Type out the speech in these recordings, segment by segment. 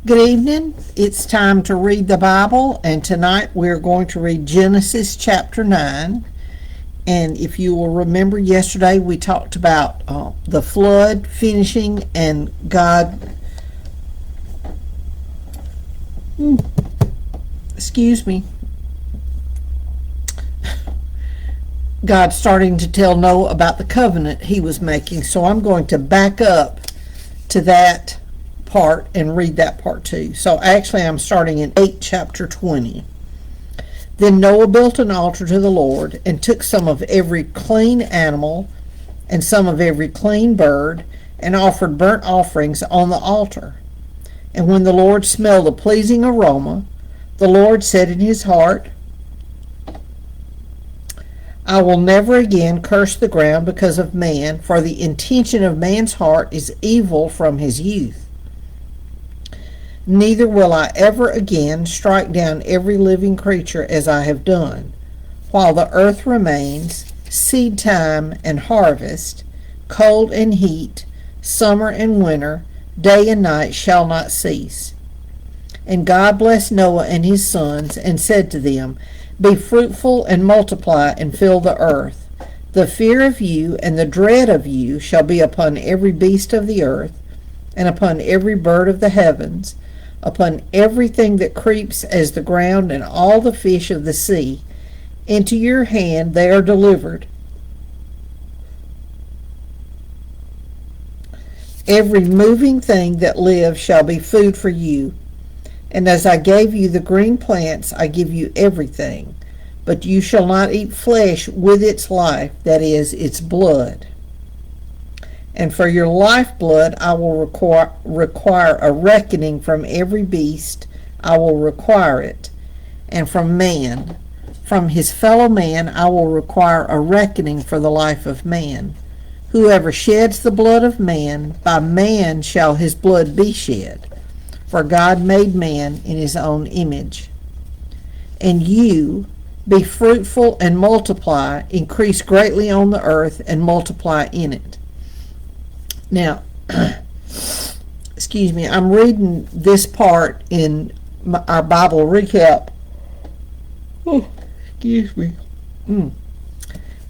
Good evening. It's time to read the Bible, and tonight we're going to read Genesis chapter 9. And if you will remember, yesterday we talked about the flood finishing and God, God starting to tell Noah about the covenant he was making. So I'm going to back up to that part and read that part too. So actually I'm starting in chapter 20. Then Noah built an altar to the Lord and took some of every clean animal and some of every clean bird and offered burnt offerings on the altar. And when the Lord smelled a pleasing aroma, the Lord said in his heart, I will never again curse the ground because of man, for the intention of man's heart is evil from his youth. Neither will I ever again strike down every living creature as I have done. While the earth remains, seed time and harvest, cold and heat, summer and winter, day and night shall not cease. And God blessed Noah and his sons, and said to them, Be fruitful and multiply and fill the earth. The fear of you and the dread of you shall be upon every beast of the earth, and upon every bird of the heavens, upon everything that creeps as the ground, and all the fish of the sea. Into your hand they are delivered. Every moving thing that lives shall be food for you. And as I gave you the green plants, I give you everything. But you shall not eat flesh with its life, that is, its blood. And for your lifeblood I will require a reckoning from every beast. I will require it. And from man, from his fellow man, I will require a reckoning for the life of man. Whoever sheds the blood of man, by man shall his blood be shed. For God made man in his own image. And you, be fruitful and multiply, increase greatly on the earth and multiply in it. Now, I'm reading this part in our Bible recap. And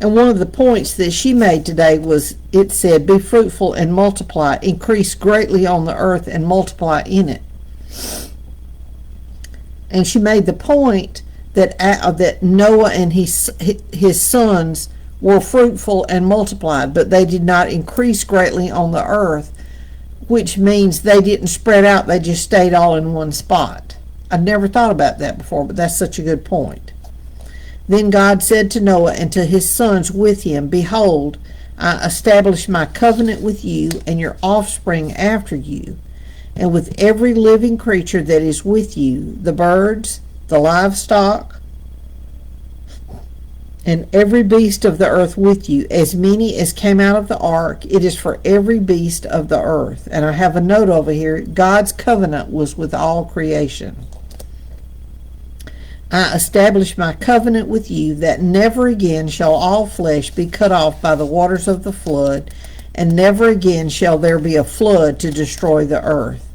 one of the points that she made today was, it said, be fruitful and multiply, increase greatly on the earth and multiply in it. And she made the point that Noah and his sons were fruitful and multiplied, but they did not increase greatly on the earth, which means they didn't spread out, they just stayed all in one spot. I'd never thought about that before, but that's such a good point. Then God said to Noah and to his sons with him, Behold, I establish my covenant with you and your offspring after you, and with every living creature that is with you, the birds, the livestock, and every beast of the earth with you, as many as came out of the ark. It is for every beast of the earth. And I have a note over here, God's covenant was with all creation. I establish my covenant with you, that never again shall all flesh be cut off by the waters of the flood, and never again shall there be a flood to destroy the earth.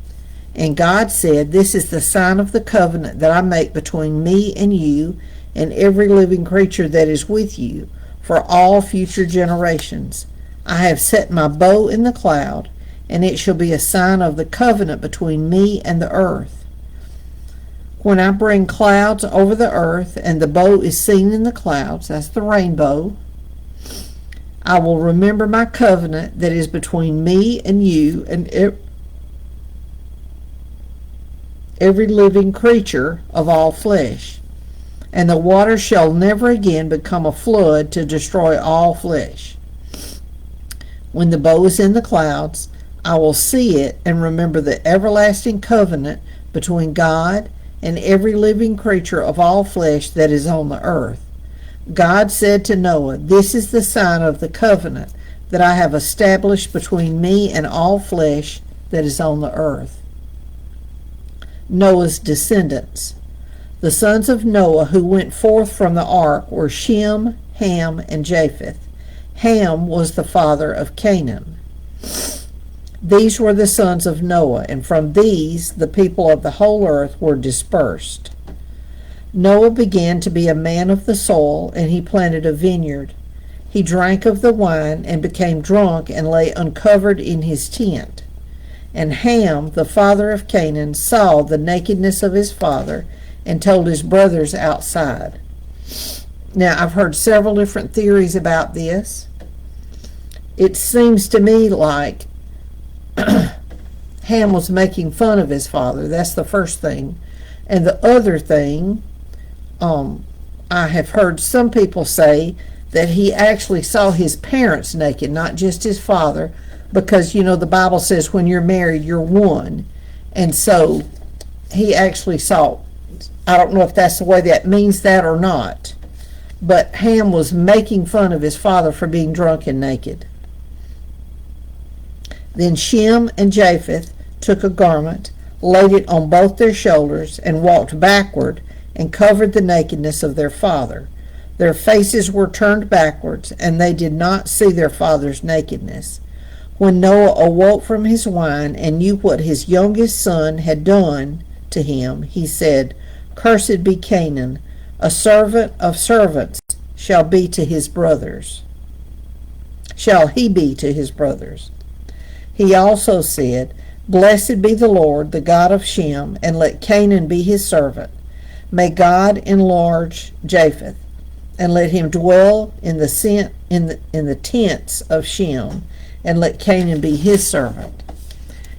And God said, This is the sign of the covenant that I make between me and you, and every living creature that is with you, for all future generations. I have set my bow in the cloud, and it shall be a sign of the covenant between me and the earth. When I bring clouds over the earth, and the bow is seen in the clouds, that's the rainbow, I will remember my covenant that is between me and you and every living creature of all flesh. And the water shall never again become a flood to destroy all flesh. When the bow is in the clouds, I will see it and remember the everlasting covenant between God and every living creature of all flesh that is on the earth. God said to Noah, This is the sign of the covenant that I have established between me and all flesh that is on the earth. Noah's descendants. The sons of Noah who went forth from the ark were Shem, Ham, and Japheth. Ham was the father of Canaan. These were the sons of Noah, and from these the people of the whole earth were dispersed. Noah began to be a man of the soil, and he planted a vineyard. He drank of the wine and became drunk and lay uncovered in his tent. And Ham, the father of Canaan, saw the nakedness of his father and told his brothers outside. Now, I've heard several different theories about this. It seems to me like Ham was making fun of his father. That's the first thing. And the other thing, I have heard some people say that he actually saw his parents naked, not just his father, because, the Bible says when you're married, you're one. And so he actually saw, I don't know if that's the way that means that or not, but Ham was making fun of his father for being drunk and naked. Then Shem and Japheth took a garment, laid it on both their shoulders, and walked backward and covered the nakedness of their father. Their faces were turned backwards, and they did not see their father's nakedness. When Noah awoke from his wine and knew what his youngest son had done to him, he said, "Cursed be Canaan, a servant of servants shall he be to his brothers. He also said, Blessed be the Lord, the God of Shem, and let Canaan be his servant. May God enlarge Japheth, and let him dwell in the tents of Shem, and let Canaan be his servant."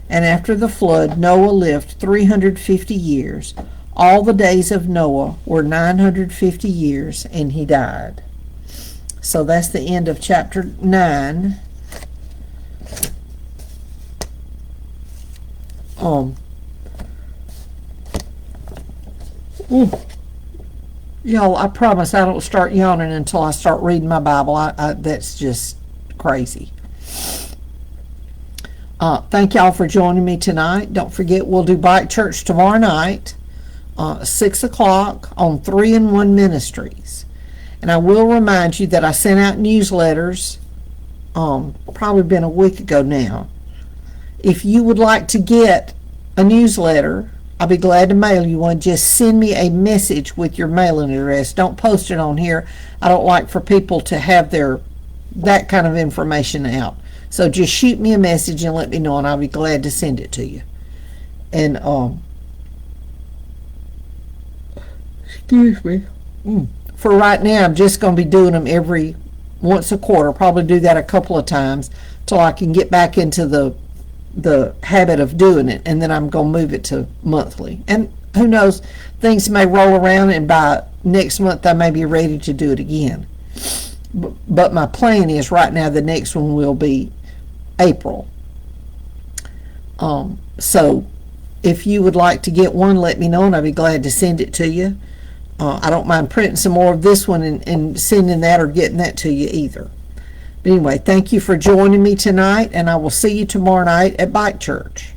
And after the flood, Noah lived 350 years. All the days of Noah were 950 years, and he died. So that's the end of chapter 9. Y'all, I promise I don't start yawning until I start reading my Bible. That's just crazy. Thank y'all for joining me tonight. Don't forget, we'll do Bike Church tomorrow night, 6 o'clock on 3-in-1 Ministries. And I will remind you that I sent out newsletters, probably been a week ago now. If you would like to get a newsletter, I'll be glad to mail you one. Just send me a message with your mailing address. Don't post it on here. I don't like for people to have that kind of information out. So just shoot me a message and let me know, and I'll be glad to send it to you. And excuse me. For right now, I'm just going to be doing them once a quarter. Probably do that a couple of times till I can get back into the habit of doing it, and then I'm going to move it to monthly. And who knows, things may roll around, and by next month I may be ready to do it again. But my plan is right now the next one will be April. So if you would like to get one, let me know, and I'll be glad to send it to you. I don't mind printing some more of this one and sending that or getting that to you either. But anyway, thank you for joining me tonight, and I will see you tomorrow night at Bike Church.